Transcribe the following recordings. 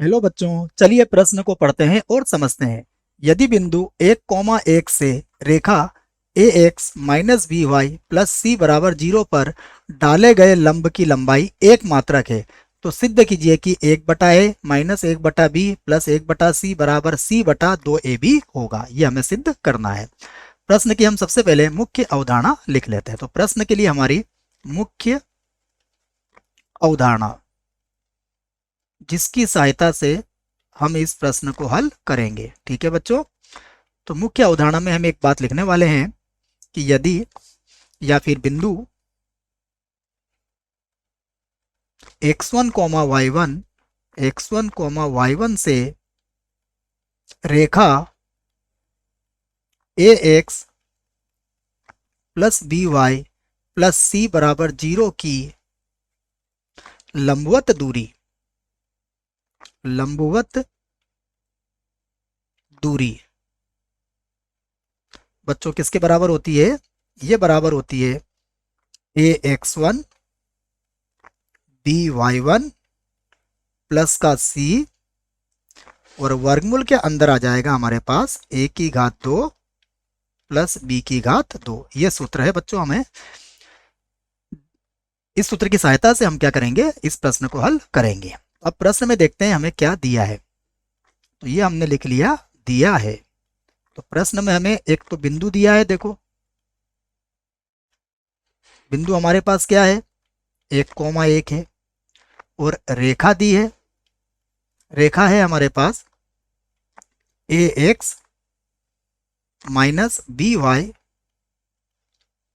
Hello बच्चों, चलिए प्रश्न को पढ़ते हैं और समझते हैं। यदि बिंदु 1,1 से रेखा A X minus B Y plus C बराबर 0 पर डाले गए लंब की लंबाई एक मात्रक है तो सिद्ध कीजिए कि 1/a minus 1/b plus 1/c बराबर c/2ab होगा। यह हमें सिद्ध करना है। प्रश्न की हम सबसे पहले मुख्य अवधारणा लिख लेते हैं। तो प्रश्न के लिए हमारी मुख्य अवधारणा, जिसकी सहायता से हम इस प्रश्न को हल करेंगे। ठीक है बच्चों, तो मुख्य अवधारणा में हम एक बात लिखने वाले हैं कि यदि या फिर बिंदु x1, y1 से रेखा A X plus B Y plus C बराबर 0 की लंबवत दूरी बच्चों किसके बराबर होती है? ये बराबर होती है A X one B Y one plus का सी और वर्गमूल के अंदर आ जाएगा हमारे पास a की घात 2 प्लस b की घात 2। ये सूत्र है बच्चों। हमें इस सूत्र की सहायता से हम क्या करेंगे, इस प्रश्न को हल करेंगे। अब प्रश्न में देखते हैं हमें क्या दिया है। तो ये हमने लिख लिया, दिया है। तो प्रश्न में हमें एक तो बिंदु दिया है। देखो बिंदु हमारे पास क्या है, 1,1 है और रेखा दी है। रेखा है हमारे पास A X minus B Y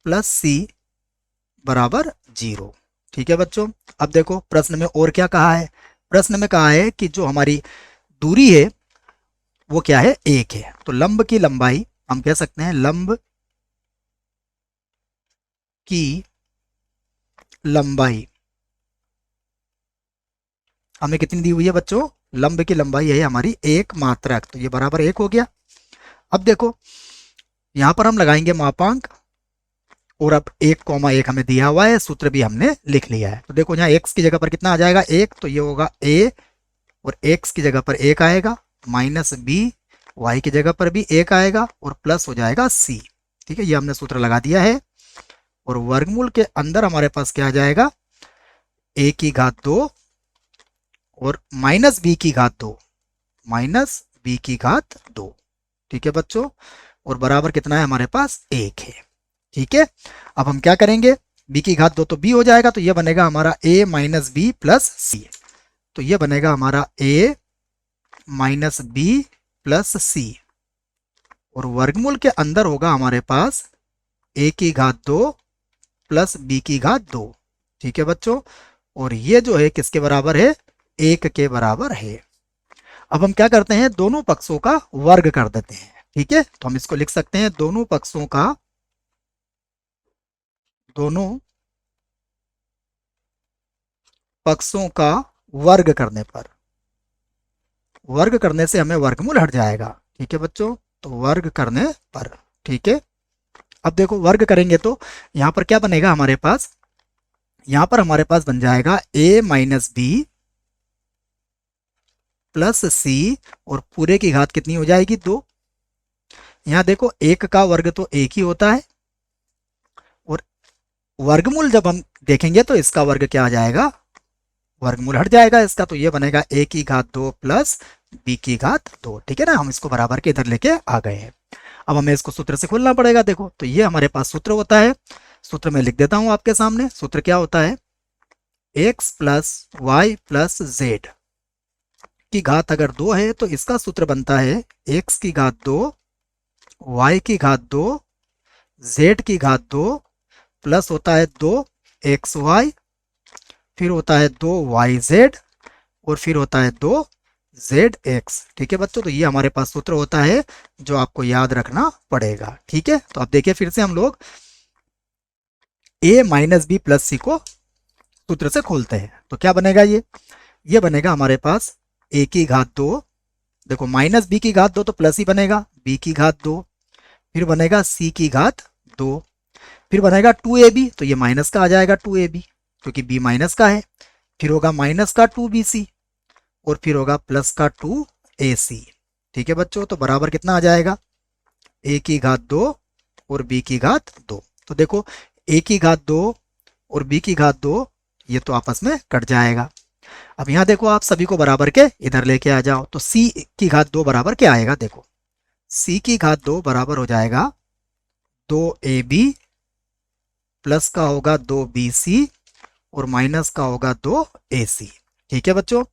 plus C बराबर 0। ठीक है बच्चों, अब देखो प्रश्न में और क्या कहा है। प्रश्न में कहा है कि जो हमारी दूरी है वो क्या है, 1 है। तो लंब की लंबाई हम कह सकते हैं, लंब की लंबाई हमें कितनी दी हुई है बच्चों? लंब की लंबाई है हमारी 1 मात्रक। तो ये बराबर 1 हो गया। अब देखो यहां पर हम लगाएंगे मापांक और अब 1,1 हमें दिया हुआ है, सूत्र भी हमने लिख लिया है। तो देखो यहाँ x की जगह पर कितना आ जाएगा, 1। तो ये होगा a और x की जगह पर 1 आएगा, माइनस b, y की जगह पर भी 1 आएगा और प्लस हो जाएगा c। ठीक है, ये हमने सूत्र लगा दिया है। और वर्गमूल के अंदर हमारे पास क्या आ जाएगा, a की घात 2 और माइनस b की घात 2, माइनस b की घात 2। ठीक है बच्चों, और बराबर कितना है हमारे पास, 1 है। ठीक है, अब हम क्या करेंगे, b की घात 2 तो b हो जाएगा। तो ये बनेगा हमारा a माइनस बी प्लस सी। तो ये बनेगा हमारा a माइनस बी प्लस सी और वर्गमूल के अंदर होगा हमारे पास a की घात 2 प्लस b की घात 2। ठीक है बच्चों, और ये जो है किसके बराबर है, 1 के बराबर है। अब हम क्या करते हैं, दोनों पक्षों का वर्ग कर देते हैं। ठीक है, तो हम इसको लिख सकते हैं, दोनों पक्षों का वर्ग करने से हमें वर्गमूल हट जाएगा। ठीक है बच्चों, तो वर्ग करने पर। ठीक है, अब देखो वर्ग करेंगे तो यहां पर क्या बनेगा हमारे पास, यहां पर हमारे पास बन जाएगा a माइनस बी प्लस सी और पूरे की घात कितनी हो जाएगी, 2। यहां देखो 1 का वर्ग तो 1 ही होता है और वर्गमूल जब हम देखेंगे तो इसका वर्ग क्या आ जाएगा, वर्गमूल हट जाएगा इसका। तो ये बनेगा a की घात 2 प्लस b की घात 2। ठीक है ना, हम इसको बराबर के इधर लेके आ गए हैं। अब हमें इसको सूत्र से खोलना पड़ेगा। देखो तो ये हमारे पास सूत्र होता है, सूत्र में लिख देता हूं आपके सामने। सूत्र क्या होता है, x plus Y plus Z की घात अगर 2 है तो इसका सूत्र बनता है x की घात 2 y की घात 2 z की घात 2 प्लस होता है 2xy, फिर होता है 2yz और फिर होता है 2zx। ठीक है बच्चों, तो ये हमारे पास सूत्र होता है जो आपको याद रखना पड़ेगा। ठीक है, तो अब देखिए फिर से हम लोग a माइनस बी प्लस सी को सूत्र से खोलते हैं। तो क्या बनेगा, ये बनेगा हमारे पास a की घात 2, देखो माइनस b की घात 2 तो प्लस ही बनेगा, b की घात 2, फिर बनेगा c की घात 2, फिर बनेगा 2ab, तो ये माइनस का आ जाएगा 2ab क्योंकि b माइनस का है, फिर होगा माइनस का 2bc और फिर होगा प्लस का 2ac। ठीक है बच्चों, तो बराबर कितना आ जाएगा, a की घात 2 और b की घात 2। तो देखो a की घात 2 और b की घात 2 ये तो आपस में कट जाएगा। अब यहाँ देखो आप सभी को बराबर के इधर लेके आ जाओ, तो c की घात 2 बराबर क्या आएगा, देखो c की घात 2 बराबर हो जाएगा 2ab प्लस का होगा 2bc और माइनस का होगा 2ac। ठीक है बच्चों,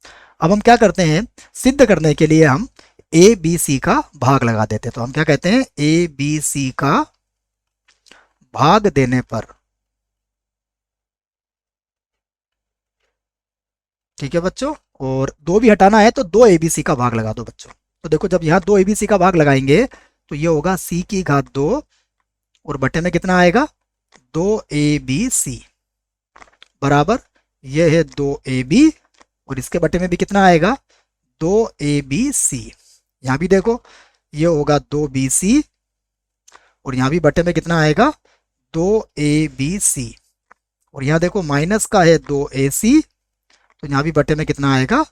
अब हम क्या करते हैं, सिद्ध करने के लिए हम ए बी सी का भाग लगा देते हैं। तो हम क्या कहते हैं, ए बी सी का भाग देने पर, ठीक है बच्चों, और 2 भी हटाना है तो 2 ए बी सी का भाग लगा दो बच्चों। तो देखो जब यहाँ 2 ए बी सी का भाग लगाएंगे तो ये होगा सी की घात 2 और बटे में कितना आएगा, 2ab बराबर ये है 2ab और इसके बटे में भी कितना आएगा, 2abc। यहाँ भी देखो ये होगा 2bc और यहाँ भी बटे में कितना आएगा, 2abc और यहाँ देखो माइनस का है 2ac तो यहाँ भी बटे में कितना आएगा,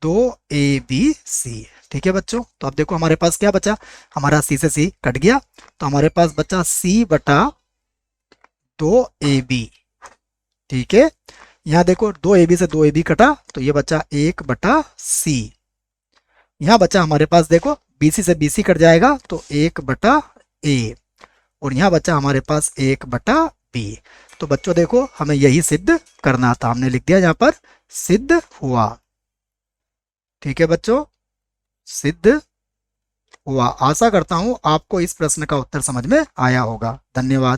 2abc। ठीक है बच्चों, तो अब देखो हमारे पास क्या बचा, हमारा c से c कट गया तो हमारे पास बचा c बटा 2ab। ठीक है, यहाँ देखो 2ab से 2ab कटा तो ये बचा 1 बटा c। यहाँ बचा हमारे पास देखो bc से bc कट जाएगा तो 1 बटा a और यहाँ बचा हमारे पास 1 बटा b। तो बच्चों देखो हमें यही सिद्ध करना था, हमने लिख दिया यहाँ पर सिद्ध हुआ। ठीक है बच्चों, सिद्ध हुआ। आशा करता हूँ आपको इस प्रश्न का उत्तर समझ में आया होगा। धन्यवाद।